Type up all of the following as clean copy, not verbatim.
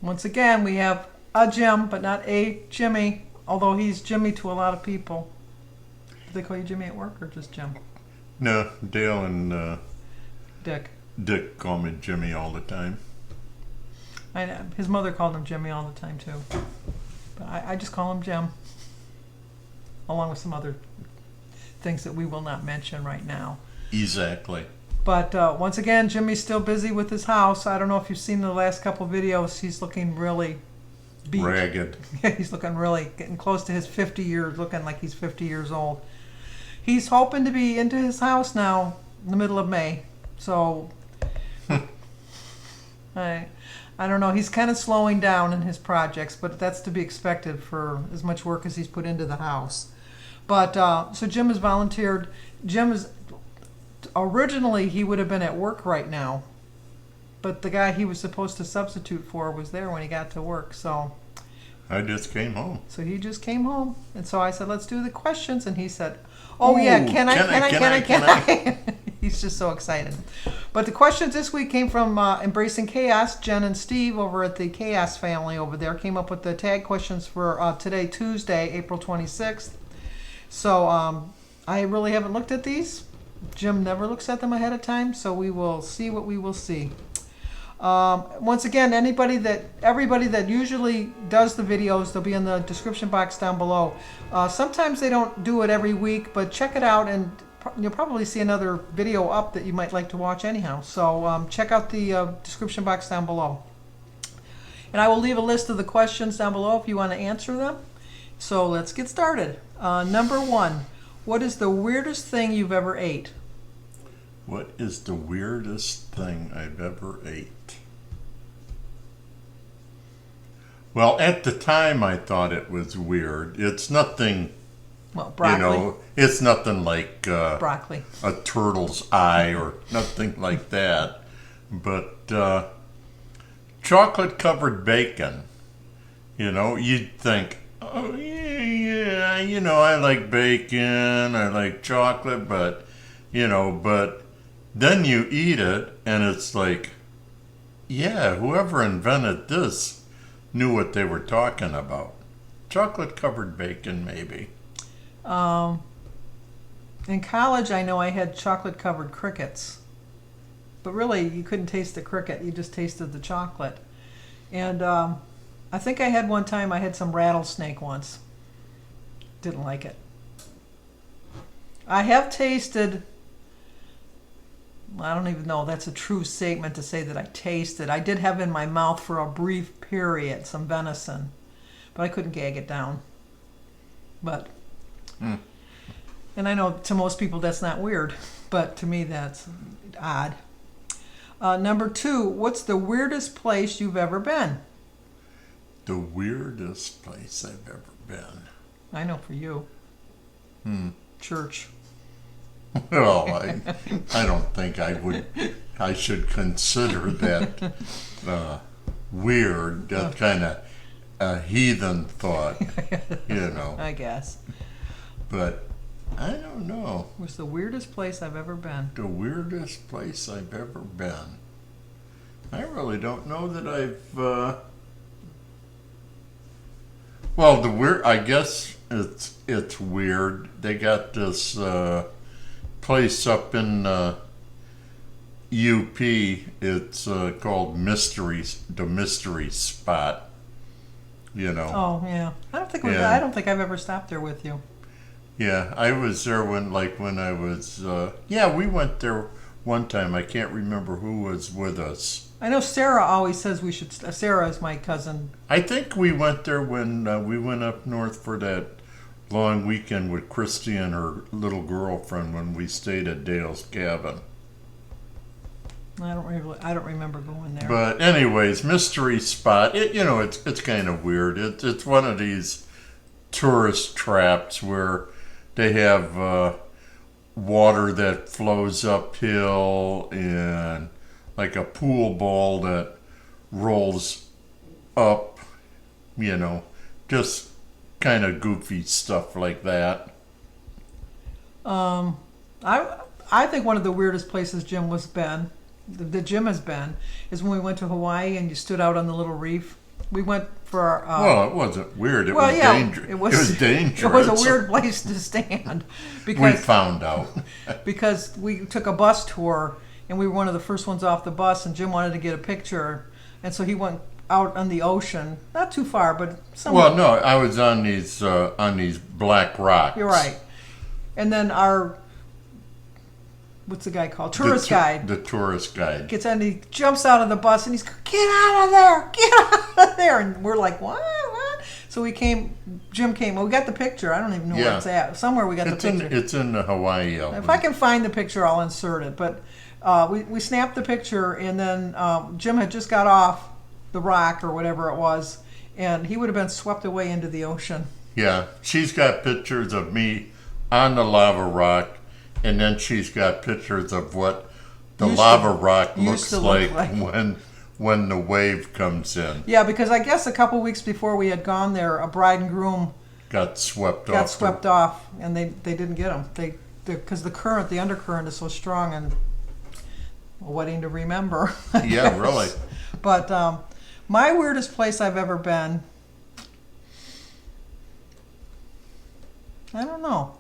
Once again, we have a Jim, but not a Jimmy, although he's Jimmy to a lot of people. Do they call you Jimmy at work or just Jim? No, Dale and Dick. Dick call me Jimmy all the time. His mother called him Jimmy all the time, too. But I just call him Jim, along with some other things that we will not mention right now. Exactly. But once again, Jimmy's still busy with his house. I don't know if you've seen the last couple of videos. He's looking really beat. Ragged. He's looking really getting close to his 50 years, looking like he's 50 years old. He's hoping to be into his house now in the middle of May. So I don't know. He's kind of slowing down in his projects, but that's to be expected for as much work as he's put into the house. But so Jim has volunteered. Jim is originally he would have been at work right now, but the guy he was supposed to substitute for was there when he got to work. So I just came home. So he just came home, and so I said, "Let's do the questions," and he said, "Oh yeah, can I?" He's just so excited. But the questions this week came from Embracing Chaos. Jen and Steve over at the Chaos family over there came up with the tag questions for today, Tuesday, April 26th. So I really haven't looked at these. Jim never looks at them ahead of time, so we will see what we will see. Once again, everybody that usually does the videos, they'll be in the description box down below. Sometimes they don't do it every week, but check it out, and you'll probably see another video up that you might like to watch anyhow. So check out the description box down below. And I will leave a list of the questions down below if you want to answer them. So let's get started. Number 1, what is the weirdest thing you've ever ate? What is the weirdest thing I've ever ate? Well, at the time I thought it was weird. It's nothing, Well, broccoli. it's nothing like Broccoli. a turtle's eye or nothing like that. But chocolate-covered bacon, you'd think, oh, yeah, I like bacon, I like chocolate, but then you eat it, and it's like, yeah, whoever invented this knew what they were talking about. Chocolate-covered bacon, maybe. In college, I know I had chocolate-covered crickets. But really, you couldn't taste the cricket. You just tasted the chocolate. And I think I had one time, I had some rattlesnake once. Didn't like it. I have tasted... I don't even know if that's a true statement to say that I tasted. I did have in my mouth for a brief period some venison, but I couldn't gag it down. But, and I know to most people that's not weird, but to me that's odd. Number 2, what's the weirdest place you've ever been? The weirdest place I've ever been. I know for you. Church. Well, I don't think I should consider that weird, that kind of a heathen thought, I guess. But I don't know. What's the weirdest place I've ever been? The weirdest place I've ever been. I really don't know that I've... Well, I guess it's weird. They got this... place up in UP. It's called the Mystery Spot. Oh yeah, I don't think I've ever stopped there with you. Yeah, I was there when I was. We went there one time. I can't remember who was with us. I know Sarah always says we should. Sarah is my cousin. I think we went there when we went up north for that long weekend with Christy and her little girlfriend when we stayed at Dale's cabin. I don't remember going there. But anyways, Mystery Spot. It's kind of weird. It's one of these tourist traps where they have water that flows uphill and like a pool ball that rolls up. Just kind of goofy stuff like that. I think one of the weirdest places Jim has been, is when we went to Hawaii and you stood out on the little reef. We went for well, it wasn't weird. It well, was yeah, dangerous. it was dangerous. It was a weird place to stand We because found out. because we took a bus tour and we were one of the first ones off the bus, and Jim wanted to get a picture, and so he went out on the ocean, not too far, but somewhere. Well, no, I was on these black rocks. You're right. And then our what's the guy called? Tourist guide. The tourist guide. Gets on, he jumps out of the bus and he's get out of there, get out of there, and we're like, what? So Jim came. Well, we got the picture. I don't even know where it's at. Somewhere we got the picture. It's in the Hawaii album. If I can find the picture, I'll insert it. But we snapped the picture, and then Jim had just got off the rock or whatever it was, and he would have been swept away into the ocean. Yeah, she's got pictures of me on the lava rock, and then she's got pictures of what the lava rock looks like when the wave comes in. Yeah, because I guess a couple weeks before we had gone there, a bride and groom got swept off, and they didn't get them. Because the undercurrent is so strong, and a wedding to remember. Yeah, really. But my weirdest place I've ever been, I don't know.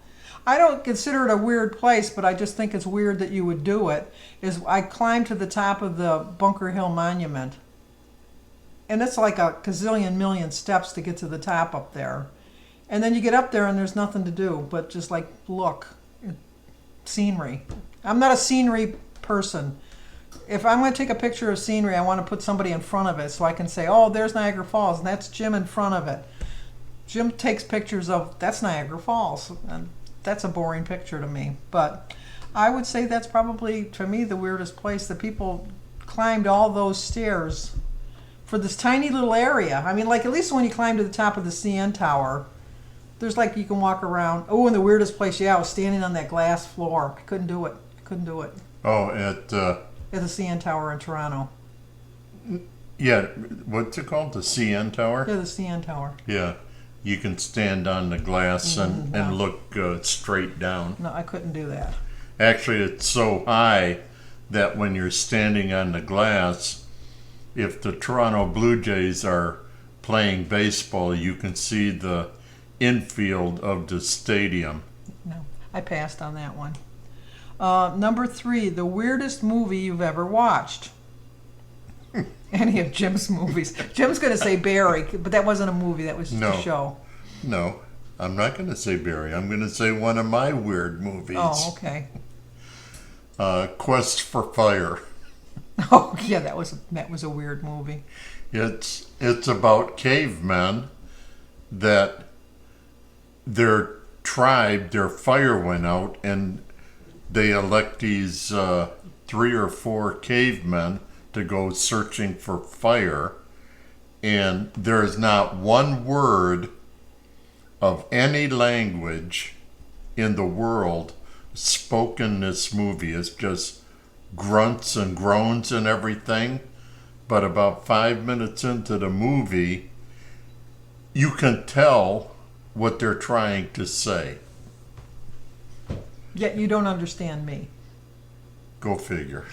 I don't consider it a weird place, but I just think it's weird that you would do it, is I climbed to the top of the Bunker Hill Monument. And it's like a gazillion million steps to get to the top up there. And then you get up there and there's nothing to do but just like look. Scenery. I'm not a scenery person. If I'm going to take a picture of scenery, I want to put somebody in front of it so I can say, oh, there's Niagara Falls, and that's Jim in front of it. Jim takes pictures of, that's Niagara Falls, and that's a boring picture to me. But I would say that's probably, to me, the weirdest place, that people climbed all those stairs for this tiny little area. I mean, like, at least when you climb to the top of the CN Tower, there's like, you can walk around. Oh, and the weirdest place, I was standing on that glass floor. I couldn't do it. Oh, at the CN Tower in Toronto. Yeah, what's it called? The CN Tower? Yeah, the CN Tower. Yeah. You can stand on the glass and look straight down. No, I couldn't do that. Actually, it's so high that when you're standing on the glass, if the Toronto Blue Jays are playing baseball, you can see the infield of the stadium. No, I passed on that one. Number 3, the weirdest movie you've ever watched. Any of Jim's movies. Jim's going to say Barry, but that wasn't a movie. That was just a show. No, I'm not going to say Barry. I'm going to say one of my weird movies. Oh, okay. Quest for Fire. Oh, yeah, that was a weird movie. It's about cavemen that their tribe, their fire went out, and they elect these 3 or 4 cavemen to go searching for fire, and there's not one word of any language in the world spoken in this movie. It's just grunts and groans and everything. But about 5 minutes into the movie, you can tell what they're trying to say. Yet you don't understand me. Go figure.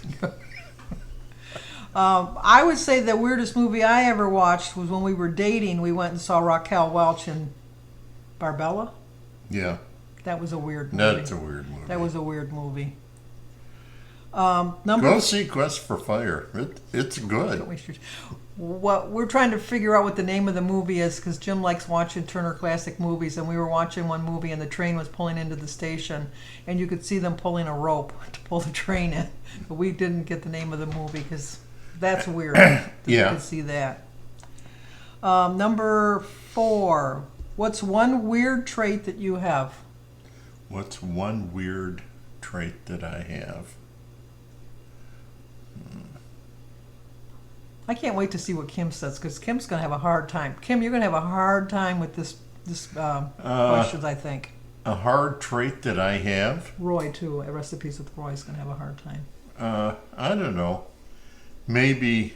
I would say the weirdest movie I ever watched was when we were dating. We went and saw Raquel Welch in Barbella. Yeah. That was a weird movie. That's a weird movie. That was a weird movie. Go see Quest for Fire. It's good. Don't waste your... What we're trying to figure out what the name of the movie is, because Jim likes watching Turner Classic Movies, and we were watching one movie and the train was pulling into the station, and you could see them pulling a rope to pull the train in. But we didn't get the name of the movie because that's weird. Yeah. You could see that. Number 4. What's one weird trait that you have? What's one weird trait that I have? I can't wait to see what Kim says, because Kim's going to have a hard time. Kim, you're going to have a hard time with this questions, I think. A hard trait that I have? Roy, too. Recipes with Roy is going to have a hard time. I don't know. Maybe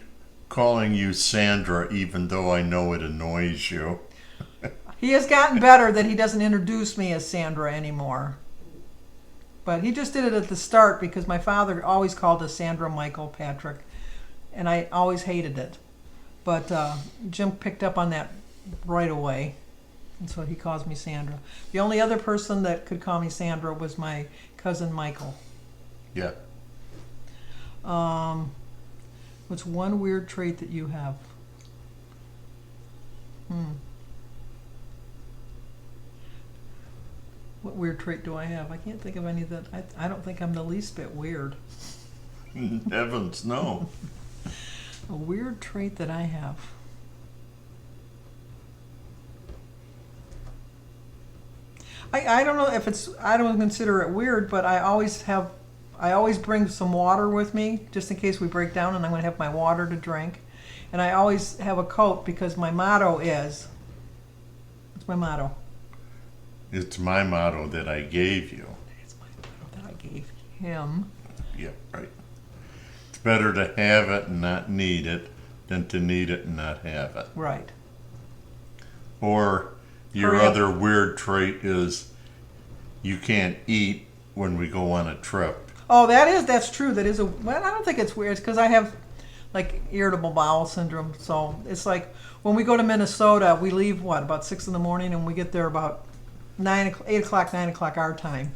calling you Sandra, even though I know it annoys you. He has gotten better that he doesn't introduce me as Sandra anymore. But he just did it at the start because my father always called us Sandra, Michael, Patrick. And I always hated it. But Jim picked up on that right away, and so he calls me Sandra. The only other person that could call me Sandra was my cousin Michael. Yeah. What's one weird trait that you have? What weird trait do I have? I can't think of any that I don't think I'm the least bit weird. Heavens, no. A weird trait that I have. I don't know if it's, I don't consider it weird, but I always bring some water with me just in case we break down, and I'm going to have my water to drink. And I always have a coat because my motto is, what's my motto? It's my motto that I gave you. It's my motto that I gave him. Yep, right. It's better to have it and not need it than to need it and not have it. Right. Or your Hurry up. other weird trait is you can't eat when we go on a trip. Oh, that's true. That is well, I don't think it's weird. It's because I have like irritable bowel syndrome. So it's like when we go to Minnesota, we leave about 6 in the morning, and we get there about 8 o'clock, 9 o'clock our time.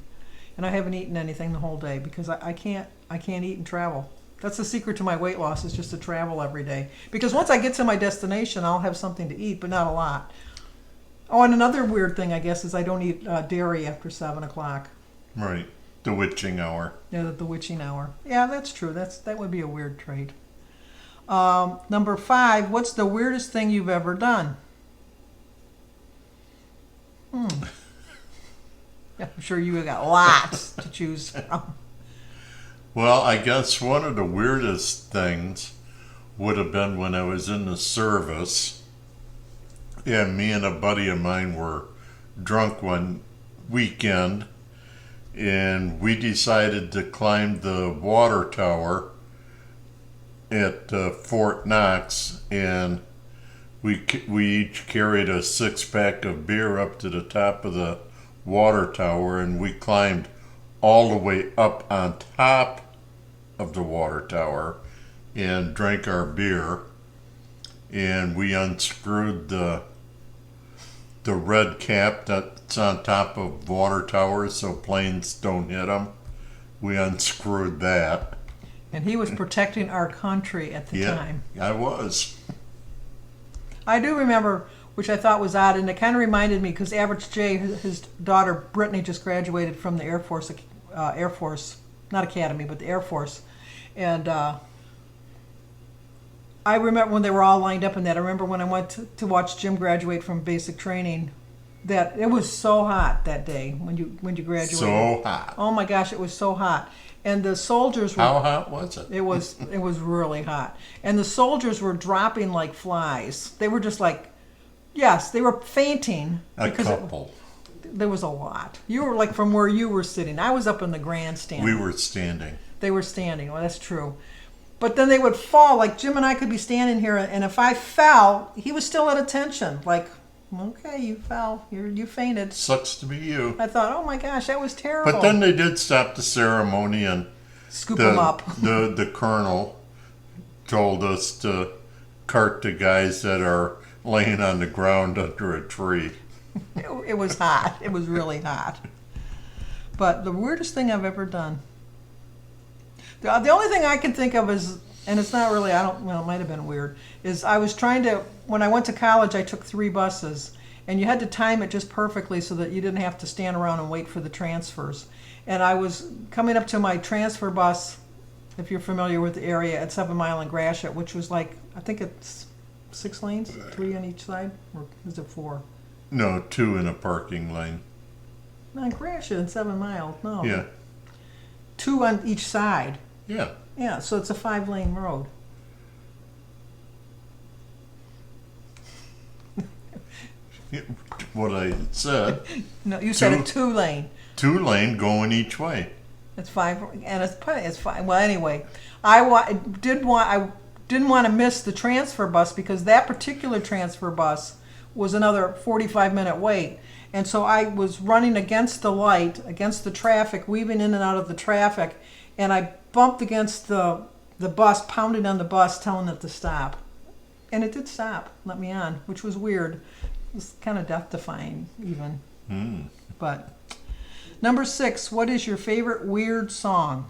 And I haven't eaten anything the whole day because I can't eat and travel. That's the secret to my weight loss, is just to travel every day. Because once I get to my destination, I'll have something to eat, but not a lot. Oh, and another weird thing, I guess, is I don't eat dairy after 7 o'clock. Right. The witching hour. Yeah, the witching hour. Yeah, that's true. That would be a weird trait. Number 5, what's the weirdest thing you've ever done? I'm sure you got lots to choose from. Well, I guess one of the weirdest things would have been when I was in the service, and me and a buddy of mine were drunk one weekend, and we decided to climb the water tower at Fort Knox, and we each carried a 6-pack of beer up to the top of the water tower, and we climbed all the way up on top of the water tower and drank our beer, and we unscrewed the red cap that's on top of water towers so planes don't hit them. We unscrewed that. And he was protecting our country at the time. I was. I do remember, which I thought was odd, and it kind of reminded me, because Average J, his daughter Brittany, just graduated from the Air Force, not Academy, but the Air Force. And I remember when they were all lined up in that. I remember when I went to watch Jim graduate from basic training, that it was so hot that day when you graduated. So hot. Oh my gosh, it was so hot. And the soldiers were... How hot was it? It was really hot. And the soldiers were dropping like flies. They were just like, yes, they were fainting. A couple. There was a lot. You were like from where you were sitting. I was up in the grandstand. We were standing. They were standing. Well, that's true. But then they would fall. Like Jim and I could be standing here, and if I fell, he was still at attention. Like, okay, you fell. You fainted. Sucks to be you. I thought, oh my gosh, that was terrible. But then they did stop the ceremony, and scoop them up. The colonel told us to cart the guys that are laying on the ground under a tree. It was hot. It was really hot. But the weirdest thing I've ever done. The only thing I can think of is, and it's not really, it might have been weird, is I was trying to, when I went to college, I took 3 buses, and you had to time it just perfectly so that you didn't have to stand around and wait for the transfers. And I was coming up to my transfer bus, if you're familiar with the area, at 7 Mile and Gratiot, which was like, I think it's 6 lanes, 3 on each side, or is it 4? No, 2 in a parking lane. No, Gratiot and 7 Mile, no. Yeah. 2 on each side. Yeah. Yeah, so it's a 5-lane road. What I said. No, you said a 2-lane. 2-lane going each way. It's 5, and it's 5. Well, anyway, I didn't want to miss the transfer bus, because that particular transfer bus was another 45-minute wait. And so I was running against the light, against the traffic, weaving in and out of the traffic, and I bumped against the bus, pounding on the bus, telling it to stop. And it did stop, let me on, which was weird. It was kind of death-defying, even. But number 6, what is your favorite weird song?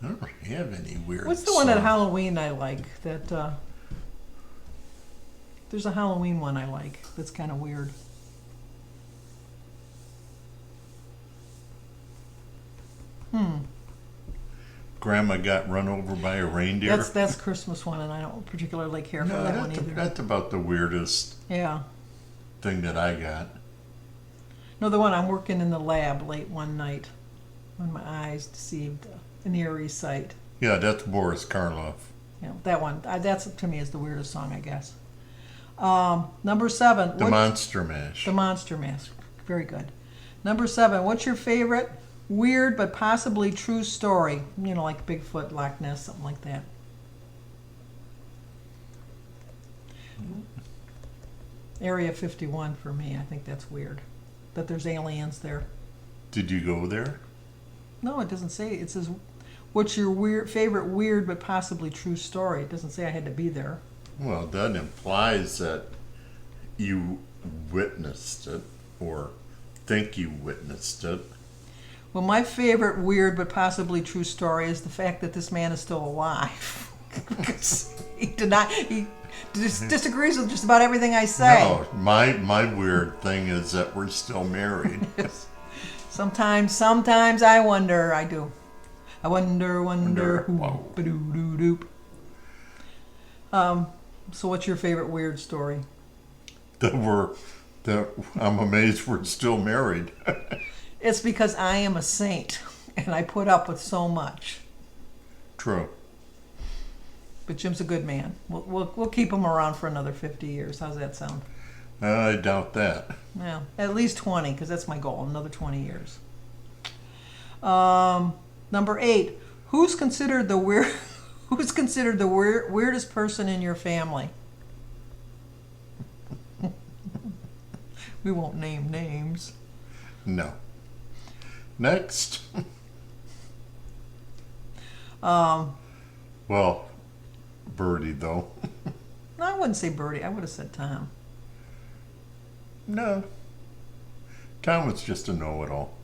I don't have any weird What's the one at songs. Halloween I like? That there's a Halloween one I like that's kind of weird. Grandma got run over by a reindeer. That's Christmas one, and I don't particularly care for No, that one either. that's about the weirdest Yeah. thing that I got. No, the one I'm working in the lab late one night when my eyes deceived an eerie sight. Yeah, that's Boris Karloff. Yeah, that one. That's to me is the weirdest song, I guess. Number 7. The Monster Mash. The Monster Mask. Very good. Number 7. What's your favorite weird but possibly true story? You know, like Bigfoot, Loch Ness, something like that. Area 51 for me. I think that's weird. That there's aliens there. Did you go there? No, it doesn't say. It says, what's your favorite weird but possibly true story? It doesn't say I had to be there. Well, that implies that you witnessed it or think you witnessed it. Well, my favorite weird but possibly true story is the fact that this man is still alive. Because he disagrees with just about everything I say. No, my weird thing is that we're still married. Sometimes I wonder. I do. I wonder. Whoa. Ba-doo-doo-doop. So what's your favorite weird story? that I'm amazed we're still married. It's because I am a saint and I put up with so much. True. But Jim's a good man. We'll keep him around for another 50 years. How's that sound? I doubt that. Well, at least 20, because that's my goal. Another 20 years. Number 8. Who's considered the weirdest person in your family? We won't name names. No. Next. Well, Birdie, though. No, I wouldn't say Birdie. I would have said Tom. No. Tom was just a know-it-all.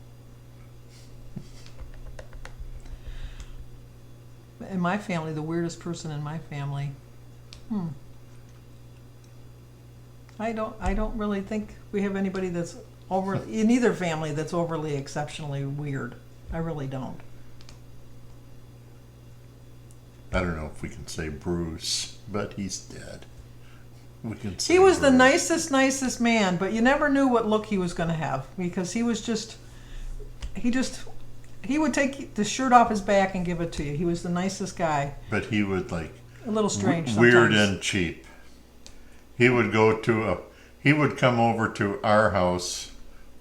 In my family, the weirdest person in my family. I don't really think we have anybody that's in either family that's overly exceptionally weird. I really don't. I don't know if we can say Bruce, but he's dead. We can say He was the Bruce. nicest man, but you never knew what look he was going to have because he would take the shirt off his back and give it to you. He was the nicest guy. But he would a little strange weird sometimes. and cheap. He would he would come over to our house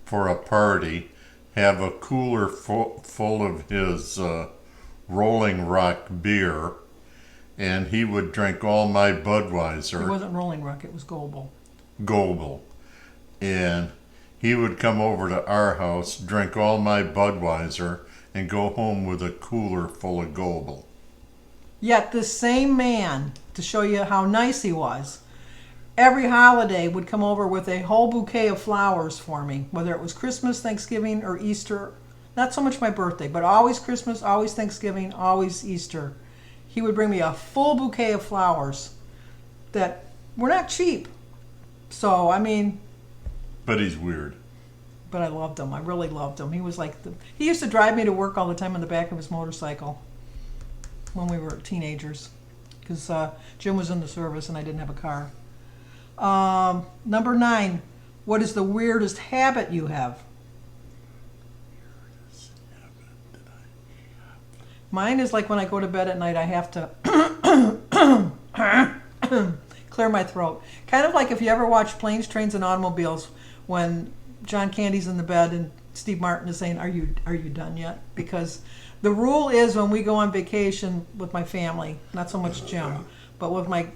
for a party, have a cooler full of his Rolling Rock beer, and he would drink all my Budweiser. It wasn't Rolling Rock, it was Goebel. And he would come over to our house, drink all my Budweiser, and go home with a cooler full of Goebel. Yet the same man, to show you how nice he was, every holiday would come over with a whole bouquet of flowers for me, whether it was Christmas, Thanksgiving, or Easter. Not so much my birthday, but always Christmas, always Thanksgiving, always Easter. He would bring me a full bouquet of flowers that were not cheap. So, I mean... But he's weird. But I loved him. I really loved him. He was he used to drive me to work all the time on the back of his motorcycle when we were teenagers. Because Jim was in the service and I didn't have a car. Number 9. What is the weirdest habit you have? Mine is like when I go to bed at night, I have to clear my throat. Kind of like if you ever watch Planes, Trains, and Automobiles when John Candy's in the bed and Steve Martin is saying, are you done yet? Because the rule is when we go on vacation with my family, not so much Jim, but with my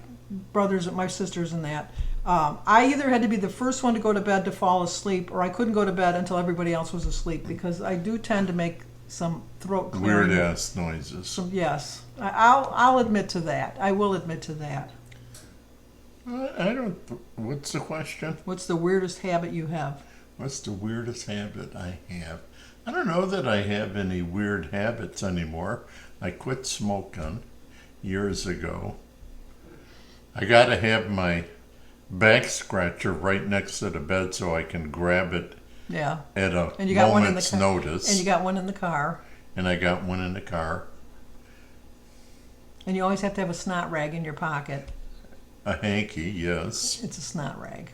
brothers and my sisters and that, I either had to be the first one to go to bed to fall asleep or I couldn't go to bed until everybody else was asleep because I do tend to make some throat clearing. Weird ass noises. Yes, I'll admit to that. I will admit to that. I don't. What's the question? What's the weirdest habit you have? What's the weirdest habit I have? I don't know that I have any weird habits anymore. I quit smoking years ago. I gotta have my back scratcher right next to the bed so I can grab it Yeah. at a And you got one in the moment's car. notice. And you got one in the car. And I got one in the car. And you always have to have a snot rag in your pocket. A hanky, yes. It's a snot rag.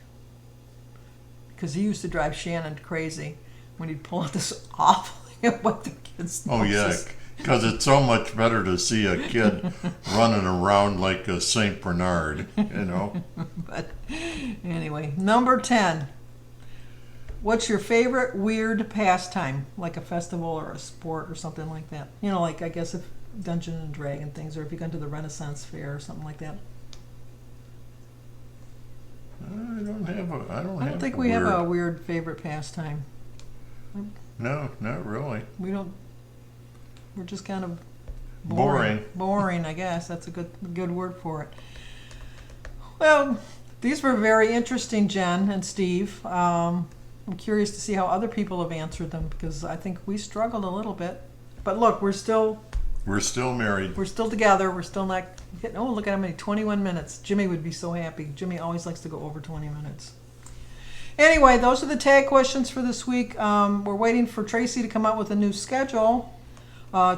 Because he used to drive Shannon crazy when he'd pull out this awful what the kids' Oh, yeah. noses. Because it's so much better to see a kid running around like a St. Bernard, you know? But anyway, number 10. What's your favorite weird pastime? Like a festival or a sport or something like that. You know, like I guess if Dungeon and Dragon things, or if you've gone to the Renaissance Fair or something like that. I don't think we have a weird favorite pastime. No, not really. We don't. We're just kind of Boring. Boring, I guess. That's a good word for it. Well, these were very interesting, Jen and Steve. I'm curious to see how other people have answered them because I think we struggled a little bit. But look, we're still married. We're still together. We're still not getting. Oh, look at how many 21 minutes. Jimmy would be so happy. Jimmy always likes to go over 20 minutes. Anyway, those are the tag questions for this week. We're waiting for Tracy to come out with a new schedule.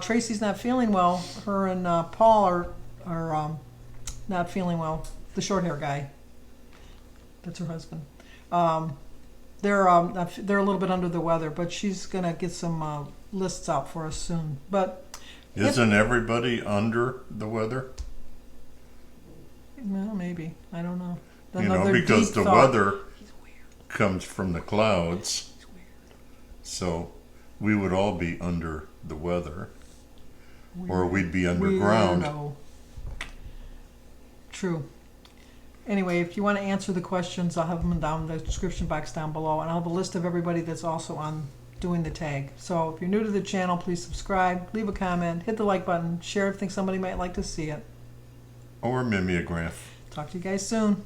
Tracy's not feeling well. Her and Paul are not feeling well. The short hair guy. That's her husband. They're a little bit under the weather, but she's gonna get some lists out for us soon. But isn't everybody under the weather? Well, maybe. I don't know. Because the weather comes from the clouds. So we would all be under the weather. Or we'd be underground. Weirdo. True. Anyway, if you want to answer the questions, I'll have them down in the description box down below. And I'll have a list of everybody that's also on doing the tag. So if you're new to the channel, please subscribe, leave a comment, hit the like button, share if you think somebody might like to see it. Or mimeograph. Talk to you guys soon.